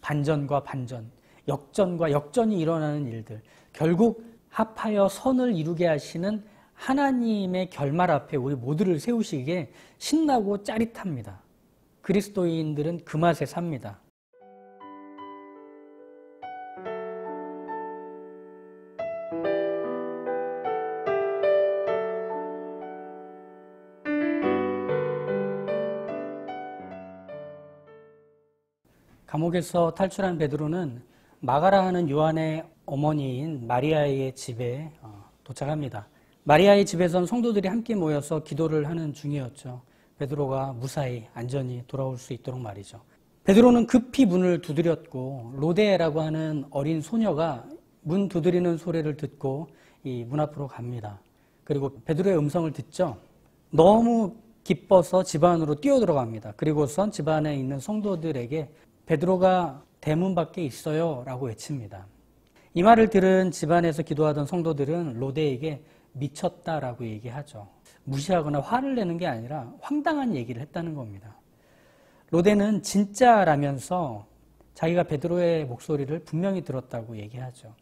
반전과 반전, 역전과 역전이 일어나는 일들, 결국 합하여 선을 이루게 하시는 하나님의 결말 앞에 우리 모두를 세우시기에 신나고 짜릿합니다. 그리스도인들은 그 맛에 삽니다. 감옥에서 탈출한 베드로는 마가라 하는 요한의 어머니인 마리아의 집에 도착합니다. 마리아의 집에선 성도들이 함께 모여서 기도를 하는 중이었죠. 베드로가 무사히 안전히 돌아올 수 있도록 말이죠. 베드로는 급히 문을 두드렸고 로데라고 하는 어린 소녀가 문 두드리는 소리를 듣고 이 문 앞으로 갑니다. 그리고 베드로의 음성을 듣죠. 너무 기뻐서 집 안으로 뛰어들어갑니다. 그리고선 집 안에 있는 성도들에게 베드로가 대문 밖에 있어요 라고 외칩니다. 이 말을 들은 집안에서 기도하던 성도들은 로데에게 미쳤다라고 얘기하죠. 무시하거나 화를 내는 게 아니라 황당한 얘기를 했다는 겁니다. 로데는 진짜라면서 자기가 베드로의 목소리를 분명히 들었다고 얘기하죠.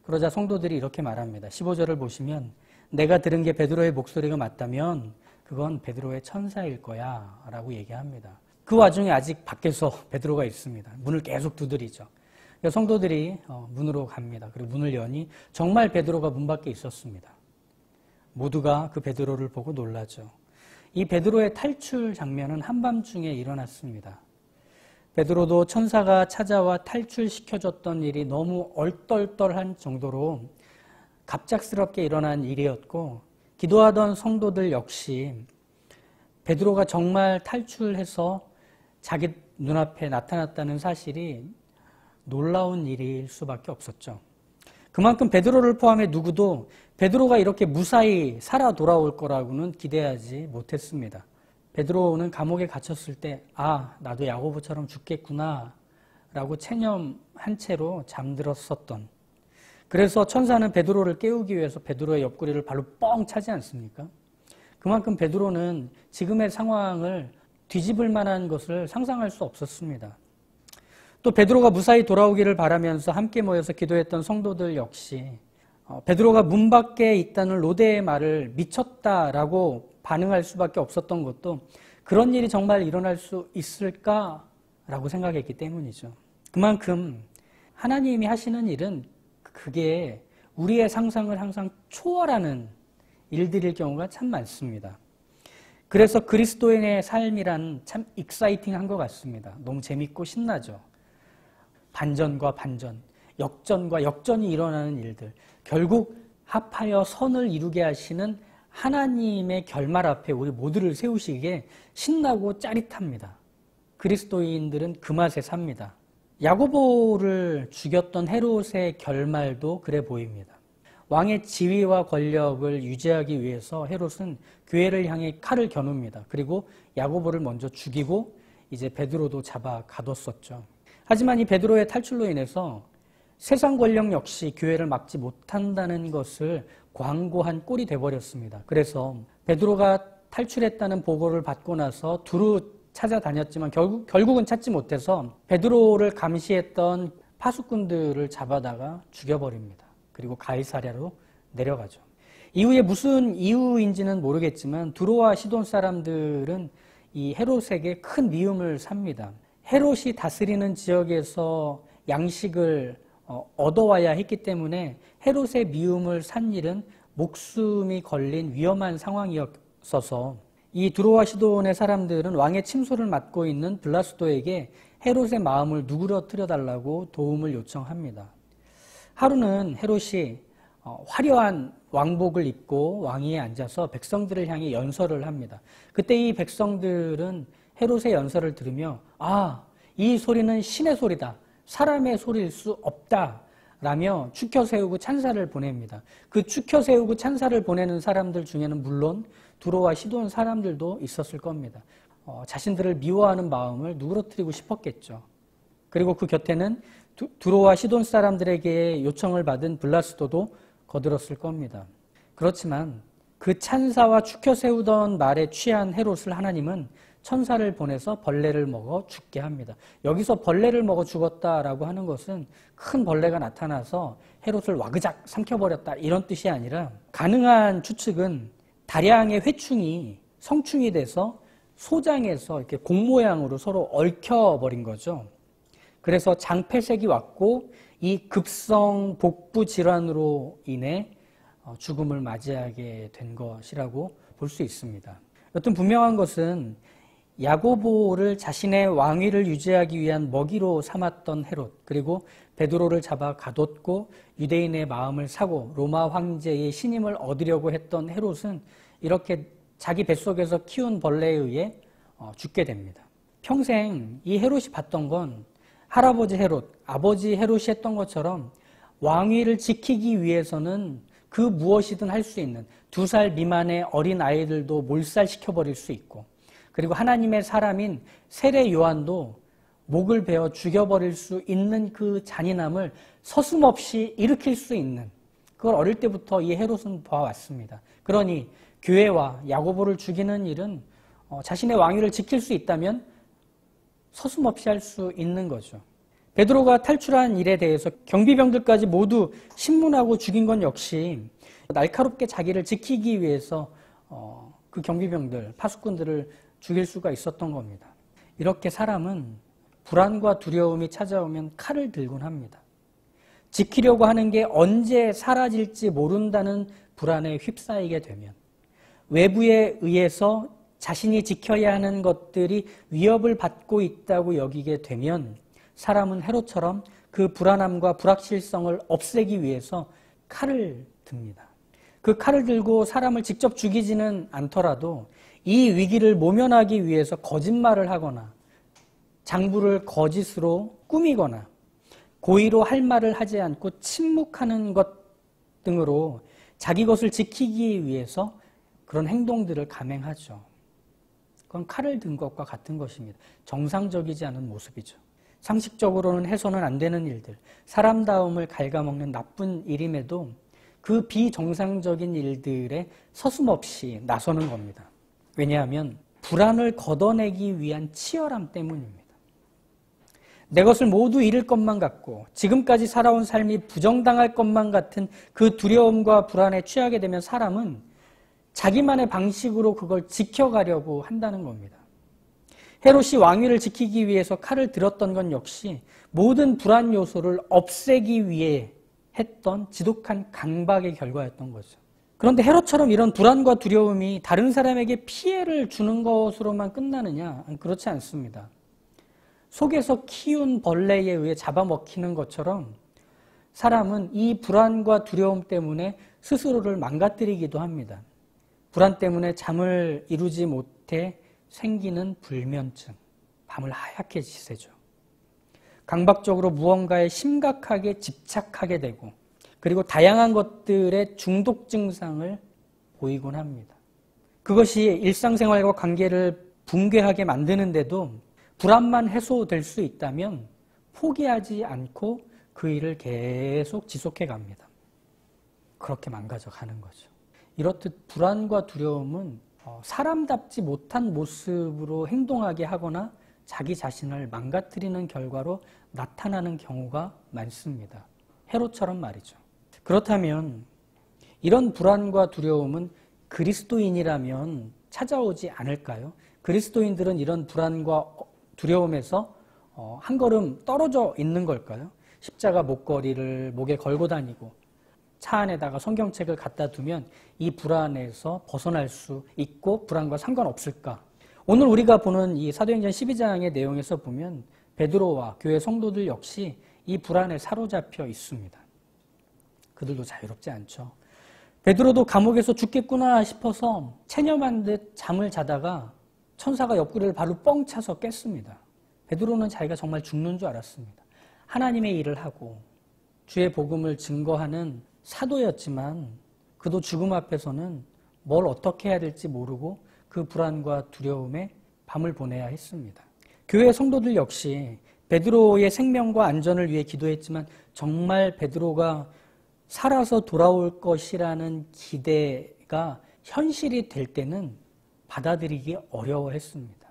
그러자 성도들이 이렇게 말합니다. 15절을 보시면 내가 들은 게 베드로의 목소리가 맞다면 그건 베드로의 천사일 거야 라고 얘기합니다. 그 와중에 아직 밖에서 베드로가 있습니다. 문을 계속 두드리죠. 성도들이 문으로 갑니다. 그리고 문을 여니 정말 베드로가 문 밖에 있었습니다. 모두가 그 베드로를 보고 놀라죠. 이 베드로의 탈출 장면은 한밤중에 일어났습니다. 베드로도 천사가 찾아와 탈출시켜줬던 일이 너무 얼떨떨한 정도로 갑작스럽게 일어난 일이었고 기도하던 성도들 역시 베드로가 정말 탈출해서 자기 눈앞에 나타났다는 사실이 놀라운 일일 수밖에 없었죠. 그만큼 베드로를 포함해 누구도 베드로가 이렇게 무사히 살아 돌아올 거라고는 기대하지 못했습니다. 베드로는 감옥에 갇혔을 때 나도 야고보처럼 죽겠구나 라고 체념한 채로 잠들었었던, 그래서 천사는 베드로를 깨우기 위해서 베드로의 옆구리를 발로 뻥 차지 않습니까? 그만큼 베드로는 지금의 상황을 뒤집을 만한 것을 상상할 수 없었습니다. 또 베드로가 무사히 돌아오기를 바라면서 함께 모여서 기도했던 성도들 역시 베드로가 문 밖에 있다는 로데의 말을 미쳤다라고 반응할 수밖에 없었던 것도 그런 일이 정말 일어날 수 있을까라고 생각했기 때문이죠. 그만큼 하나님이 하시는 일은 그게 우리의 상상을 항상 초월하는 일들일 경우가 참 많습니다. 그래서 그리스도인의 삶이란 참 익사이팅한 것 같습니다. 너무 재밌고 신나죠. 반전과 반전, 역전과 역전이 일어나는 일들, 결국 합하여 선을 이루게 하시는 하나님의 결말 앞에 우리 모두를 세우시기에 신나고 짜릿합니다. 그리스도인들은 그 맛에 삽니다. 야고보를 죽였던 헤롯의 결말도 그래 보입니다. 왕의 지위와 권력을 유지하기 위해서 헤롯은 교회를 향해 칼을 겨눕니다. 그리고 야고보를 먼저 죽이고 이제 베드로도 잡아 가뒀었죠. 하지만 이 베드로의 탈출로 인해서 세상 권력 역시 교회를 막지 못한다는 것을 광고한 꼴이 돼버렸습니다. 그래서 베드로가 탈출했다는 보고를 받고 나서 두루 찾아다녔지만 결국은 찾지 못해서 베드로를 감시했던 파수꾼들을 잡아다가 죽여버립니다. 그리고 가이사랴로 내려가죠. 이후에 무슨 이유인지는 모르겠지만 두로와 시돈 사람들은 이 헤롯에게 큰 미움을 삽니다. 헤롯이 다스리는 지역에서 양식을 얻어와야 했기 때문에 헤롯의 미움을 산 일은 목숨이 걸린 위험한 상황이었어서 이 두로와 시돈의 사람들은 왕의 침소를 맡고 있는 블라스도에게 헤롯의 마음을 누그러뜨려 달라고 도움을 요청합니다. 하루는 헤롯이 화려한 왕복을 입고 왕위에 앉아서 백성들을 향해 연설을 합니다. 그때 이 백성들은 헤롯의 연설을 들으며 이 소리는 신의 소리다. 사람의 소리일 수 없다. 라며 추켜 세우고 찬사를 보냅니다. 그 추켜 세우고 찬사를 보내는 사람들 중에는 물론 두로와 시돈 사람들도 있었을 겁니다. 자신들을 미워하는 마음을 누그러뜨리고 싶었겠죠. 그리고 그 곁에는 두로와 시돈 사람들에게 요청을 받은 블라스도도 거들었을 겁니다. 그렇지만 그 찬사와 추켜 세우던 말에 취한 헤롯을 하나님은 천사를 보내서 벌레를 먹어 죽게 합니다. 여기서 벌레를 먹어 죽었다라고 하는 것은 큰 벌레가 나타나서 헤롯을 와그작 삼켜버렸다 이런 뜻이 아니라, 가능한 추측은 다량의 회충이 성충이 돼서 소장에서 이렇게 공 모양으로 서로 얽혀버린 거죠. 그래서 장폐색이 왔고 이 급성 복부 질환으로 인해 죽음을 맞이하게 된 것이라고 볼 수 있습니다. 여튼 분명한 것은 야고보를 자신의 왕위를 유지하기 위한 먹이로 삼았던 헤롯, 그리고 베드로를 잡아 가뒀고 유대인의 마음을 사고 로마 황제의 신임을 얻으려고 했던 헤롯은 이렇게 자기 뱃속에서 키운 벌레에 의해 죽게 됩니다. 평생 이 헤롯이 봤던 건 할아버지 헤롯, 아버지 헤롯이 했던 것처럼 왕위를 지키기 위해서는 그 무엇이든 할 수 있는 2살 미만의 어린 아이들도 몰살시켜버릴 수 있고, 그리고 하나님의 사람인 세례 요한도 목을 베어 죽여버릴 수 있는 그 잔인함을 서슴없이 일으킬 수 있는, 그걸 어릴 때부터 이 헤롯은 봐왔습니다. 그러니 교회와 야고보를 죽이는 일은 자신의 왕위를 지킬 수 있다면 서슴없이 할 수 있는 거죠. 베드로가 탈출한 일에 대해서 경비병들까지 모두 신문하고 죽인 건 역시 날카롭게 자기를 지키기 위해서 그 경비병들, 파수꾼들을 죽일 수가 있었던 겁니다. 이렇게 사람은 불안과 두려움이 찾아오면 칼을 들곤 합니다. 지키려고 하는 게 언제 사라질지 모른다는 불안에 휩싸이게 되면, 외부에 의해서 자신이 지켜야 하는 것들이 위협을 받고 있다고 여기게 되면 사람은 헤롯처럼 그 불안함과 불확실성을 없애기 위해서 칼을 듭니다. 그 칼을 들고 사람을 직접 죽이지는 않더라도 이 위기를 모면하기 위해서 거짓말을 하거나 장부를 거짓으로 꾸미거나 고의로 할 말을 하지 않고 침묵하는 것 등으로 자기 것을 지키기 위해서 그런 행동들을 감행하죠. 그건 칼을 든 것과 같은 것입니다. 정상적이지 않은 모습이죠. 상식적으로는 해서는 안 되는 일들, 사람다움을 갉아먹는 나쁜 일임에도 그 비정상적인 일들에 서슴없이 나서는 겁니다. 왜냐하면 불안을 걷어내기 위한 치열함 때문입니다. 내 것을 모두 잃을 것만 같고 지금까지 살아온 삶이 부정당할 것만 같은 그 두려움과 불안에 취하게 되면 사람은 자기만의 방식으로 그걸 지켜가려고 한다는 겁니다. 헤롯이 왕위를 지키기 위해서 칼을 들었던 건 역시 모든 불안 요소를 없애기 위해 했던 지독한 강박의 결과였던 거죠. 그런데 헤롯처럼 이런 불안과 두려움이 다른 사람에게 피해를 주는 것으로만 끝나느냐? 그렇지 않습니다. 속에서 키운 벌레에 의해 잡아먹히는 것처럼 사람은 이 불안과 두려움 때문에 스스로를 망가뜨리기도 합니다. 불안 때문에 잠을 이루지 못해 생기는 불면증, 밤을 하얗게 지새죠. 강박적으로 무언가에 심각하게 집착하게 되고, 그리고 다양한 것들의 중독 증상을 보이곤 합니다. 그것이 일상생활과 관계를 붕괴하게 만드는데도 불안만 해소될 수 있다면 포기하지 않고 그 일을 계속 지속해 갑니다. 그렇게 망가져 가는 거죠. 이렇듯 불안과 두려움은 사람답지 못한 모습으로 행동하게 하거나 자기 자신을 망가뜨리는 결과로 나타나는 경우가 많습니다. 헤롯처럼 말이죠. 그렇다면 이런 불안과 두려움은 그리스도인이라면 찾아오지 않을까요? 그리스도인들은 이런 불안과 두려움에서 한 걸음 떨어져 있는 걸까요? 십자가 목걸이를 목에 걸고 다니고 차 안에다가 성경책을 갖다 두면 이 불안에서 벗어날 수 있고 불안과 상관없을까? 오늘 우리가 보는 이 사도행전 12장의 내용에서 보면 베드로와 교회 성도들 역시 이 불안에 사로잡혀 있습니다. 그들도 자유롭지 않죠. 베드로도 감옥에서 죽겠구나 싶어서 체념한 듯 잠을 자다가 천사가 옆구리를 바로 뻥 차서 깼습니다. 베드로는 자기가 정말 죽는 줄 알았습니다. 하나님의 일을 하고 주의 복음을 증거하는 사도였지만 그도 죽음 앞에서는 뭘 어떻게 해야 될지 모르고 그 불안과 두려움에 밤을 보내야 했습니다. 교회 성도들 역시 베드로의 생명과 안전을 위해 기도했지만 정말 베드로가 살아서 돌아올 것이라는 기대가 현실이 될 때는 받아들이기 어려워했습니다.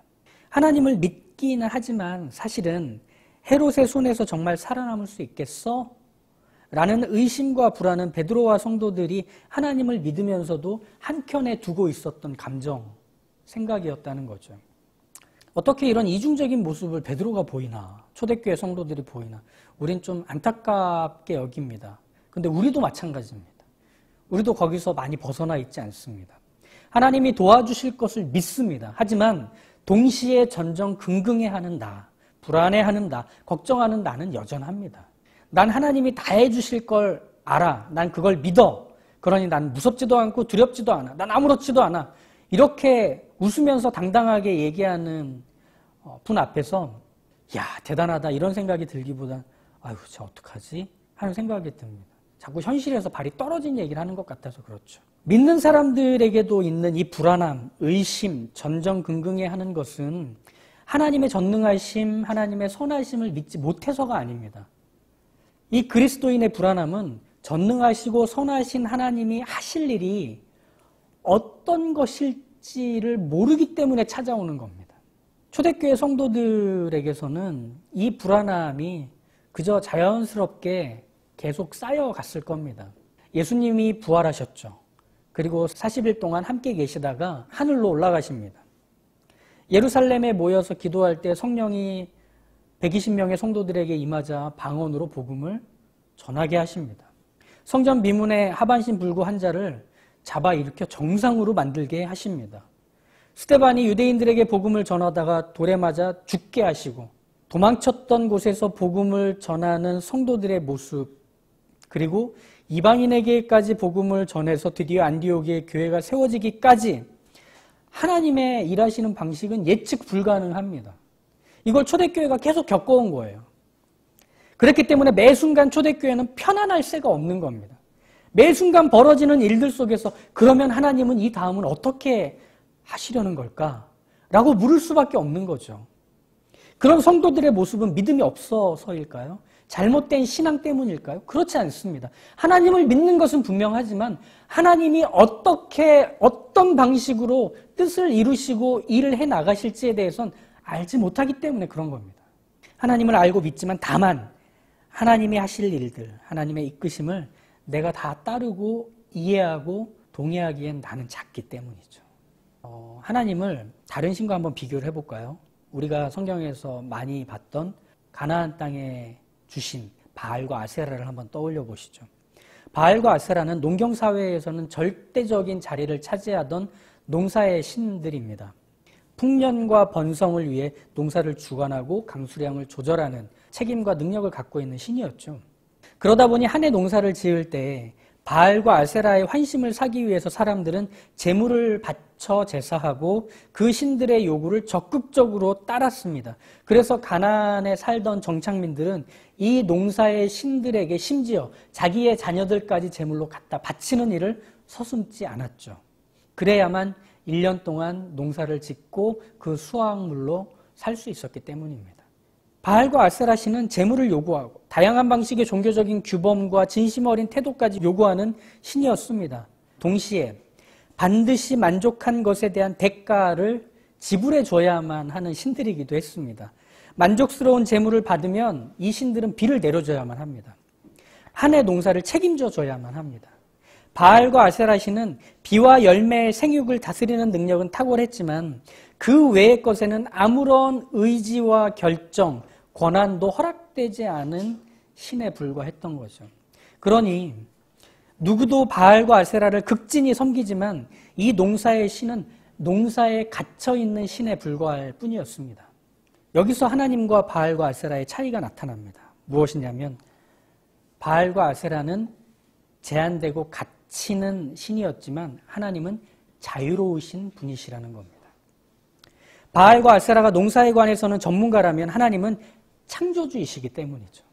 하나님을 믿기는 하지만 사실은 헤롯의 손에서 정말 살아남을 수 있겠어? 라는 의심과 불안은 베드로와 성도들이 하나님을 믿으면서도 한켠에 두고 있었던 감정, 생각이었다는 거죠. 어떻게 이런 이중적인 모습을 베드로가 보이나, 초대교회 성도들이 보이나, 우린 좀 안타깝게 여깁니다. 근데 우리도 마찬가지입니다. 우리도 거기서 많이 벗어나 있지 않습니다. 하나님이 도와주실 것을 믿습니다. 하지만 동시에 전전긍긍해하는 나, 불안해하는 나, 걱정하는 나는 여전합니다. 난 하나님이 다 해주실 걸 알아. 난 그걸 믿어. 그러니 난 무섭지도 않고 두렵지도 않아. 난 아무렇지도 않아. 이렇게 웃으면서 당당하게 얘기하는 분 앞에서 야, 대단하다 이런 생각이 들기보단 아유, 저 어떡하지? 하는 생각이 듭니다. 자꾸 현실에서 발이 떨어진 얘기를 하는 것 같아서 그렇죠. 믿는 사람들에게도 있는 이 불안함, 의심, 전전긍긍해하는 것은 하나님의 전능하심, 하나님의 선하심을 믿지 못해서가 아닙니다. 이 그리스도인의 불안함은 전능하시고 선하신 하나님이 하실 일이 어떤 것일지를 모르기 때문에 찾아오는 겁니다. 초대교회 성도들에게서는 이 불안함이 그저 자연스럽게 계속 쌓여갔을 겁니다. 예수님이 부활하셨죠. 그리고 40일 동안 함께 계시다가 하늘로 올라가십니다. 예루살렘에 모여서 기도할 때 성령이 120명의 성도들에게 임하자 방언으로 복음을 전하게 하십니다. 성전 미문에 하반신 불구 한 자를 잡아 일으켜 정상으로 만들게 하십니다. 스데반이 유대인들에게 복음을 전하다가 돌에 맞아 죽게 하시고 도망쳤던 곳에서 복음을 전하는 성도들의 모습, 그리고 이방인에게까지 복음을 전해서 드디어 안디옥에 교회가 세워지기까지 하나님의 일하시는 방식은 예측 불가능합니다. 이걸 초대교회가 계속 겪어온 거예요. 그렇기 때문에 매 순간 초대교회는 편안할 새가 없는 겁니다. 매 순간 벌어지는 일들 속에서 그러면 하나님은 이 다음은 어떻게 하시려는 걸까? 라고 물을 수밖에 없는 거죠. 그런 성도들의 모습은 믿음이 없어서일까요? 잘못된 신앙 때문일까요? 그렇지 않습니다. 하나님을 믿는 것은 분명하지만 하나님이 어떤 방식으로 뜻을 이루시고 일을 해나가실지에 대해서는 알지 못하기 때문에 그런 겁니다. 하나님을 알고 믿지만 다만 하나님이 하실 일들, 하나님의 이끄심을 내가 다 따르고 이해하고 동의하기엔 나는 작기 때문이죠. 하나님을 다른 신과 한번 비교를 해볼까요? 우리가 성경에서 많이 봤던 가나안 땅에 주신 바알과 아세라를 한번 떠올려 보시죠. 바알과 아세라는 농경사회에서는 절대적인 자리를 차지하던 농사의 신들입니다. 풍년과 번성을 위해 농사를 주관하고 강수량을 조절하는 책임과 능력을 갖고 있는 신이었죠. 그러다 보니 한 해 농사를 지을 때 바알과 아세라의 환심을 사기 위해서 사람들은 제물을 바쳐 제사하고 그 신들의 요구를 적극적으로 따랐습니다. 그래서 가나안에 살던 정착민들은 이 농사의 신들에게 심지어 자기의 자녀들까지 제물로 갖다 바치는 일을 서슴지 않았죠. 그래야만 1년 동안 농사를 짓고 그 수확물로 살 수 있었기 때문입니다. 바알과 아세라 신은 제물을 요구하고 다양한 방식의 종교적인 규범과 진심 어린 태도까지 요구하는 신이었습니다. 동시에 반드시 만족한 것에 대한 대가를 지불해 줘야만 하는 신들이기도 했습니다. 만족스러운 제물을 받으면 이 신들은 비를 내려줘야만 합니다. 한 해 농사를 책임져 줘야만 합니다. 바알과 아세라 신은 비와 열매의 생육을 다스리는 능력은 탁월했지만 그 외의 것에는 아무런 의지와 결정, 권한도 허락되지 않은 신에 불과했던 거죠. 그러니 누구도 바알과 아세라를 극진히 섬기지만 이 농사의 신은 농사에 갇혀있는 신에 불과할 뿐이었습니다. 여기서 하나님과 바알과 아세라의 차이가 나타납니다. 무엇이냐면 바알과 아세라는 제한되고 갇히는 신이었지만 하나님은 자유로우신 분이시라는 겁니다. 바알과 아세라가 농사에 관해서는 전문가라면 하나님은 창조주이시기 때문이죠.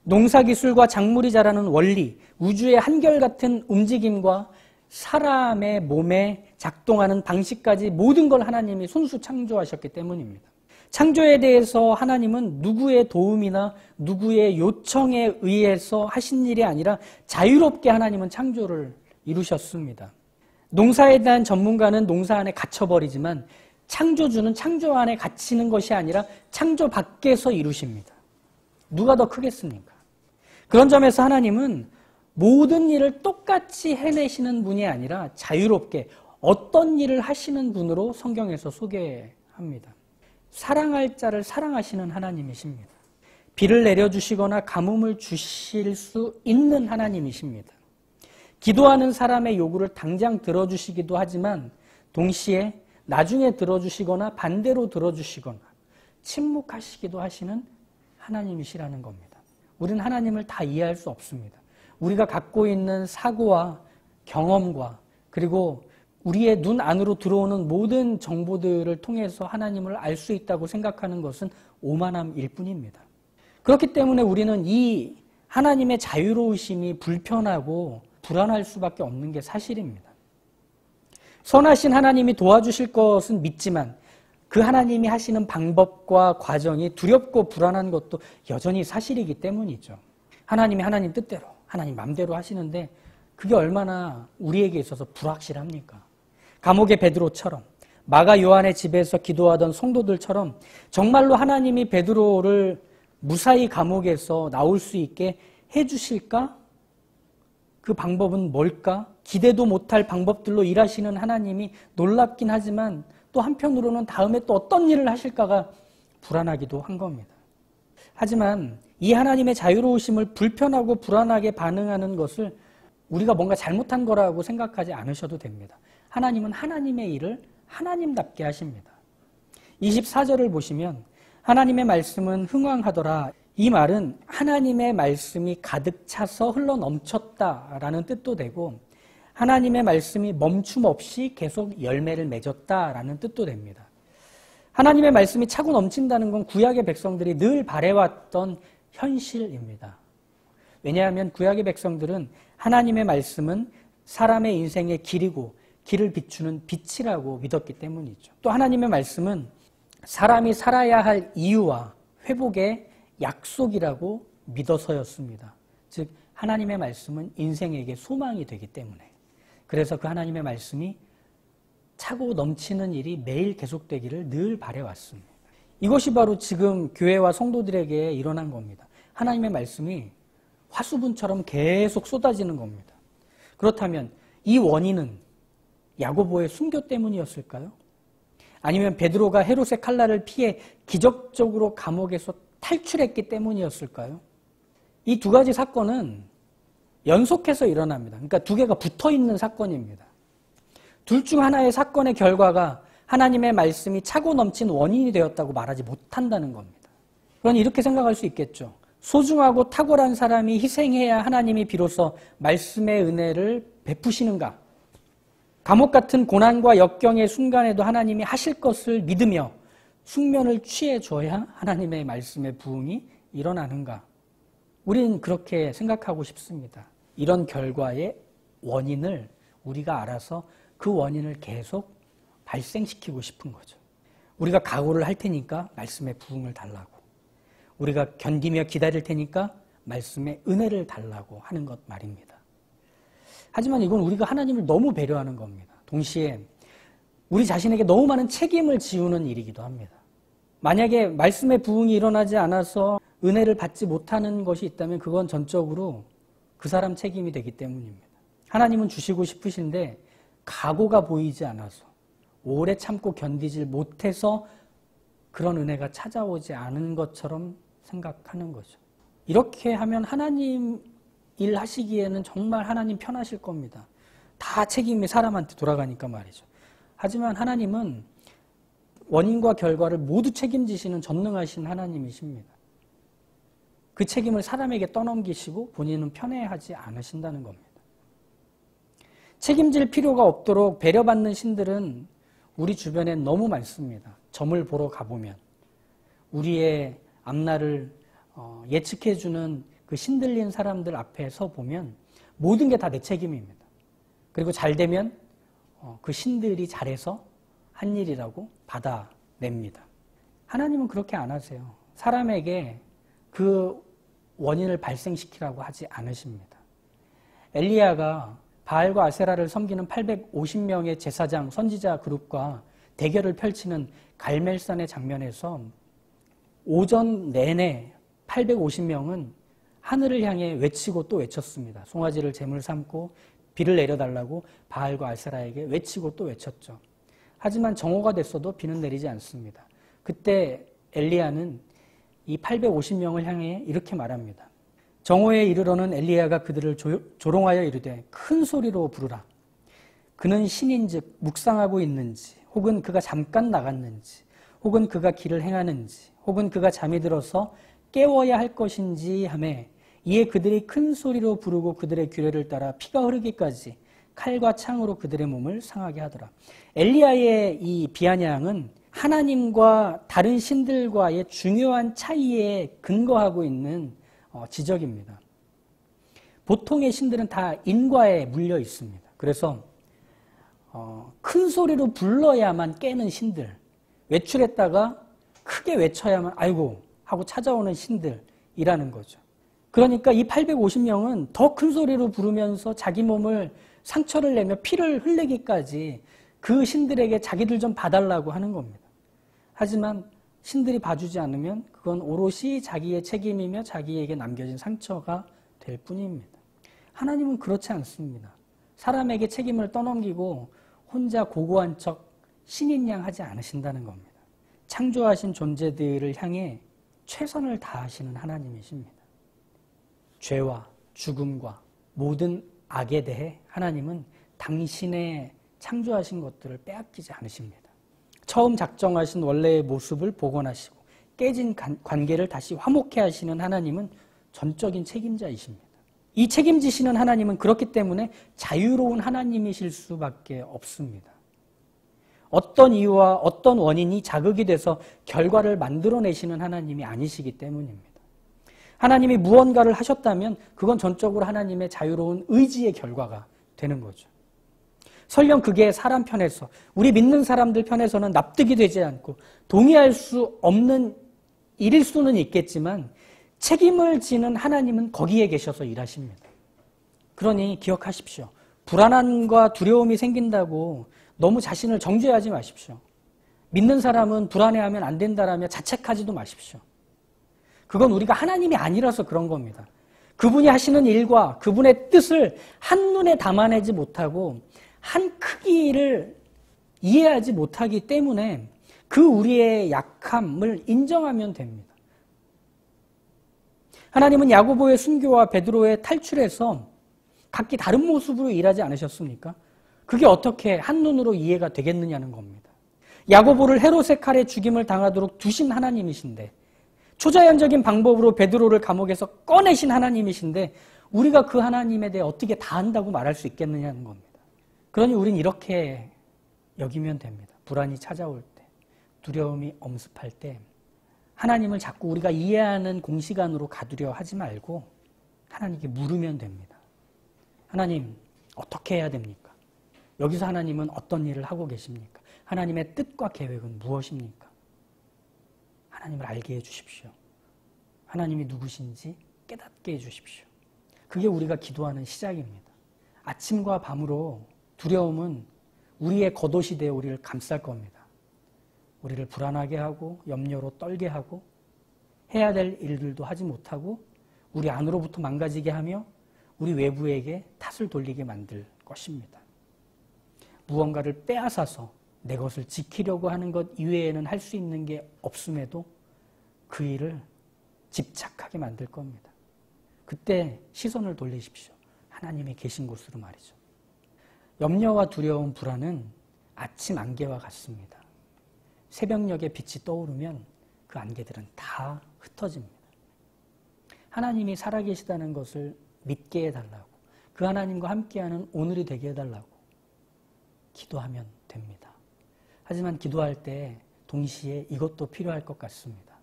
농사기술과 작물이 자라는 원리, 우주의 한결같은 움직임과 사람의 몸에 작동하는 방식까지 모든 걸 하나님이 손수 창조하셨기 때문입니다. 창조에 대해서 하나님은 누구의 도움이나 누구의 요청에 의해서 하신 일이 아니라 자유롭게 하나님은 창조를 이루셨습니다. 농사에 대한 전문가는 농사 안에 갇혀버리지만 창조주는 창조 안에 갇히는 것이 아니라 창조 밖에서 이루십니다. 누가 더 크겠습니까? 그런 점에서 하나님은 모든 일을 똑같이 해내시는 분이 아니라 자유롭게 어떤 일을 하시는 분으로 성경에서 소개합니다. 사랑할 자를 사랑하시는 하나님이십니다. 비를 내려주시거나 가뭄을 주실 수 있는 하나님이십니다. 기도하는 사람의 요구를 당장 들어주시기도 하지만 동시에 나중에 들어주시거나 반대로 들어주시거나 침묵하시기도 하시는 하나님이시라는 겁니다. 우리는 하나님을 다 이해할 수 없습니다. 우리가 갖고 있는 사고와 경험과 그리고 우리의 눈 안으로 들어오는 모든 정보들을 통해서 하나님을 알 수 있다고 생각하는 것은 오만함일 뿐입니다. 그렇기 때문에 우리는 이 하나님의 자유로우심이 불편하고 불안할 수밖에 없는 게 사실입니다. 선하신 하나님이 도와주실 것은 믿지만 그 하나님이 하시는 방법과 과정이 두렵고 불안한 것도 여전히 사실이기 때문이죠. 하나님이 하나님 뜻대로, 하나님 맘대로 하시는데 그게 얼마나 우리에게 있어서 불확실합니까? 감옥의 베드로처럼, 마가 요한의 집에서 기도하던 성도들처럼 정말로 하나님이 베드로를 무사히 감옥에서 나올 수 있게 해주실까? 그 방법은 뭘까? 기대도 못할 방법들로 일하시는 하나님이 놀랍긴 하지만 또 한편으로는 다음에 또 어떤 일을 하실까가 불안하기도 한 겁니다. 하지만 이 하나님의 자유로우심을 불편하고 불안하게 반응하는 것을 우리가 뭔가 잘못한 거라고 생각하지 않으셔도 됩니다. 하나님은 하나님의 일을 하나님답게 하십니다. 24절을 보시면 하나님의 말씀은 흥왕하더라. 이 말은 하나님의 말씀이 가득 차서 흘러넘쳤다라는 뜻도 되고 하나님의 말씀이 멈춤 없이 계속 열매를 맺었다라는 뜻도 됩니다. 하나님의 말씀이 차고 넘친다는 건 구약의 백성들이 늘 바래왔던 현실입니다. 왜냐하면 구약의 백성들은 하나님의 말씀은 사람의 인생의 길이고 길을 비추는 빛이라고 믿었기 때문이죠. 또 하나님의 말씀은 사람이 살아야 할 이유와 회복의 약속이라고 믿어서였습니다. 즉 하나님의 말씀은 인생에게 소망이 되기 때문에 그래서 그 하나님의 말씀이 차고 넘치는 일이 매일 계속되기를 늘 바래왔습니다. 이것이 바로 지금 교회와 성도들에게 일어난 겁니다. 하나님의 말씀이 화수분처럼 계속 쏟아지는 겁니다. 그렇다면 이 원인은 야고보의 순교 때문이었을까요? 아니면 베드로가 헤롯의 칼날을 피해 기적적으로 감옥에서 탈출했기 때문이었을까요? 이 두 가지 사건은 연속해서 일어납니다. 그러니까 두 개가 붙어있는 사건입니다. 둘 중 하나의 사건의 결과가 하나님의 말씀이 차고 넘친 원인이 되었다고 말하지 못한다는 겁니다. 그러니 이렇게 생각할 수 있겠죠. 소중하고 탁월한 사람이 희생해야 하나님이 비로소 말씀의 은혜를 베푸시는가? 감옥 같은 고난과 역경의 순간에도 하나님이 하실 것을 믿으며 숙면을 취해줘야 하나님의 말씀의 부흥이 일어나는가? 우리는 그렇게 생각하고 싶습니다. 이런 결과의 원인을 우리가 알아서 그 원인을 계속 발생시키고 싶은 거죠. 우리가 각오를 할 테니까 말씀의 부흥을 달라고. 우리가 견디며 기다릴 테니까 말씀의 은혜를 달라고 하는 것 말입니다. 하지만 이건 우리가 하나님을 너무 배려하는 겁니다. 동시에 우리 자신에게 너무 많은 책임을 지우는 일이기도 합니다. 만약에 말씀의 부흥이 일어나지 않아서 은혜를 받지 못하는 것이 있다면 그건 전적으로 그 사람 책임이 되기 때문입니다. 하나님은 주시고 싶으신데 각오가 보이지 않아서 오래 참고 견디질 못해서 그런 은혜가 찾아오지 않은 것처럼 생각하는 거죠. 이렇게 하면 하나님 일 하시기에는 정말 하나님 편하실 겁니다. 다 책임이 사람한테 돌아가니까 말이죠. 하지만 하나님은 원인과 결과를 모두 책임지시는 전능하신 하나님이십니다. 그 책임을 사람에게 떠넘기시고 본인은 편애하지 않으신다는 겁니다. 책임질 필요가 없도록 배려받는 신들은 우리 주변에 너무 많습니다. 점을 보러 가보면 우리의 앞날을 예측해주는 그 신들린 사람들 앞에 서 보면 모든 게 다 내 책임입니다. 그리고 잘 되면 그 신들이 잘해서 한 일이라고 받아냅니다. 하나님은 그렇게 안 하세요. 사람에게 그 원인을 발생시키라고 하지 않으십니다. 엘리야가 바알과 아세라를 섬기는 850명의 제사장, 선지자 그룹과 대결을 펼치는 갈멜산의 장면에서 오전 내내 850명은 하늘을 향해 외치고 또 외쳤습니다. 송아지를 제물 삼고 비를 내려달라고 바알과 아세라에게 외치고 또 외쳤죠. 하지만 정오가 됐어도 비는 내리지 않습니다. 그때 엘리야는 이 850명을 향해 이렇게 말합니다. 정오에 이르러는 엘리야가 그들을 조롱하여 이르되 큰 소리로 부르라. 그는 신인즉 묵상하고 있는지, 혹은 그가 잠깐 나갔는지, 혹은 그가 길을 행하는지, 혹은 그가 잠이 들어서 깨워야 할 것인지 하매, 이에 그들이 큰 소리로 부르고 그들의 규례를 따라 피가 흐르기까지 칼과 창으로 그들의 몸을 상하게 하더라. 엘리야의 이 비아냥은 하나님과 다른 신들과의 중요한 차이에 근거하고 있는 지적입니다. 보통의 신들은 다 인과에 물려 있습니다. 그래서 큰 소리로 불러야만 깨는 신들, 외출했다가 크게 외쳐야만 아이고 하고 찾아오는 신들이라는 거죠. 그러니까 이 850명은 더 큰 소리로 부르면서 자기 몸을 상처를 내며 피를 흘리기까지 그 신들에게 자기들 좀 봐달라고 하는 겁니다. 하지만 신들이 봐주지 않으면 그건 오롯이 자기의 책임이며 자기에게 남겨진 상처가 될 뿐입니다. 하나님은 그렇지 않습니다. 사람에게 책임을 떠넘기고 혼자 고고한 척 신인 양 하지 않으신다는 겁니다. 창조하신 존재들을 향해 최선을 다하시는 하나님이십니다. 죄와 죽음과 모든 악에 대해 하나님은 당신의 창조하신 것들을 빼앗기지 않으십니다. 처음 작정하신 원래의 모습을 복원하시고 깨진 관계를 다시 화목해 하시는 하나님은 전적인 책임자이십니다. 이 책임지시는 하나님은 그렇기 때문에 자유로운 하나님이실 수밖에 없습니다. 어떤 이유와 어떤 원인이 자극이 돼서 결과를 만들어내시는 하나님이 아니시기 때문입니다. 하나님이 무언가를 하셨다면 그건 전적으로 하나님의 자유로운 의지의 결과가 되는 거죠. 설령 그게 사람 편에서, 우리 믿는 사람들 편에서는 납득이 되지 않고 동의할 수 없는 일일 수는 있겠지만 책임을 지는 하나님은 거기에 계셔서 일하십니다. 그러니 기억하십시오. 불안함과 두려움이 생긴다고 너무 자신을 정죄하지 마십시오. 믿는 사람은 불안해하면 안 된다라며 자책하지도 마십시오. 그건 우리가 하나님이 아니라서 그런 겁니다. 그분이 하시는 일과 그분의 뜻을 한눈에 담아내지 못하고 한 크기를 이해하지 못하기 때문에 그 우리의 약함을 인정하면 됩니다. 하나님은 야고보의 순교와 베드로의 탈출에서 각기 다른 모습으로 일하지 않으셨습니까? 그게 어떻게 한눈으로 이해가 되겠느냐는 겁니다. 야고보를 헤롯의 칼에 죽임을 당하도록 두신 하나님이신데, 초자연적인 방법으로 베드로를 감옥에서 꺼내신 하나님이신데 우리가 그 하나님에 대해 어떻게 다 안다고 말할 수 있겠느냐는 겁니다. 그러니 우린 이렇게 여기면 됩니다. 불안이 찾아올 때, 두려움이 엄습할 때 하나님을 자꾸 우리가 이해하는 공시관으로 가두려 하지 말고 하나님께 물으면 됩니다. 하나님, 어떻게 해야 됩니까? 여기서 하나님은 어떤 일을 하고 계십니까? 하나님의 뜻과 계획은 무엇입니까? 하나님을 알게 해주십시오. 하나님이 누구신지 깨닫게 해주십시오. 그게 우리가 기도하는 시작입니다. 아침과 밤으로 두려움은 우리의 겉옷이 되어 우리를 감쌀 겁니다. 우리를 불안하게 하고 염려로 떨게 하고 해야 될 일들도 하지 못하고 우리 안으로부터 망가지게 하며 우리 외부에게 탓을 돌리게 만들 것입니다. 무언가를 빼앗아서 내 것을 지키려고 하는 것 이외에는 할 수 있는 게 없음에도 그 일을 집착하게 만들 겁니다. 그때 시선을 돌리십시오. 하나님이 계신 곳으로 말이죠. 염려와 두려움, 불안은 아침 안개와 같습니다. 새벽녘에 빛이 떠오르면 그 안개들은 다 흩어집니다. 하나님이 살아계시다는 것을 믿게 해달라고, 그 하나님과 함께하는 오늘이 되게 해달라고 기도하면 됩니다. 하지만 기도할 때 동시에 이것도 필요할 것 같습니다.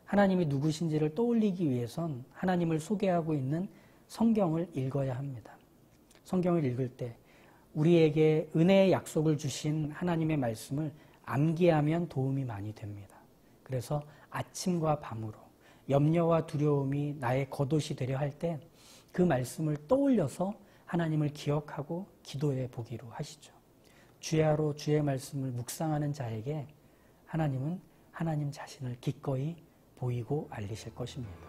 하나님이 누구신지를 떠올리기 위해선 하나님을 소개하고 있는 성경을 읽어야 합니다. 성경을 읽을 때 우리에게 은혜의 약속을 주신 하나님의 말씀을 암기하면 도움이 많이 됩니다. 그래서 아침과 밤으로 염려와 두려움이 나의 겉옷이 되려 할 때 그 말씀을 떠올려서 하나님을 기억하고 기도해 보기로 하시죠. 주야로 주의 말씀을 묵상하는 자에게 하나님은 하나님 자신을 기꺼이 보이고 알리실 것입니다.